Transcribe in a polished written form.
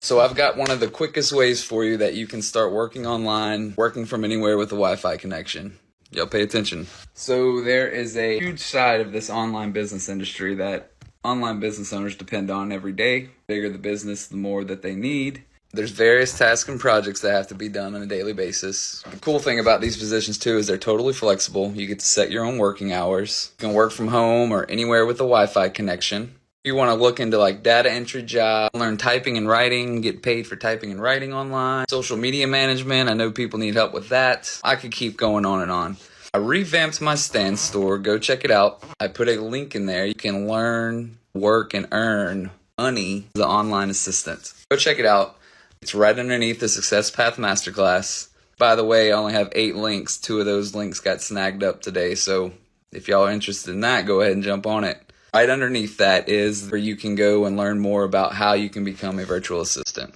So I've got one of the quickest ways for you that you can start working online, working from anywhere with a Wi-Fi connection. Y'all pay attention. So there is a huge side of this online business industry that online business owners depend on every day. The bigger the business, the more that they need. There's various tasks and projects that have to be done on a daily basis. The cool thing about these positions too is they're totally flexible. You get to set your own working hours. You can work from home or anywhere with a Wi-Fi connection. If you want to look into like data entry job, learn typing and writing, get paid for typing and writing online, social media management, I know people need help with that. I could keep going on and on. I revamped my Stan store. Go check it out. I put a link in there. You can learn, work, and earn money as an online assistant. Go check it out. It's right underneath the Success Path Masterclass. By the way, I only have 8 links. 2 of those links got snagged up today. So if y'all are interested in that, go ahead and jump on it. Right underneath that is where you can go and learn more about how you can become a virtual assistant.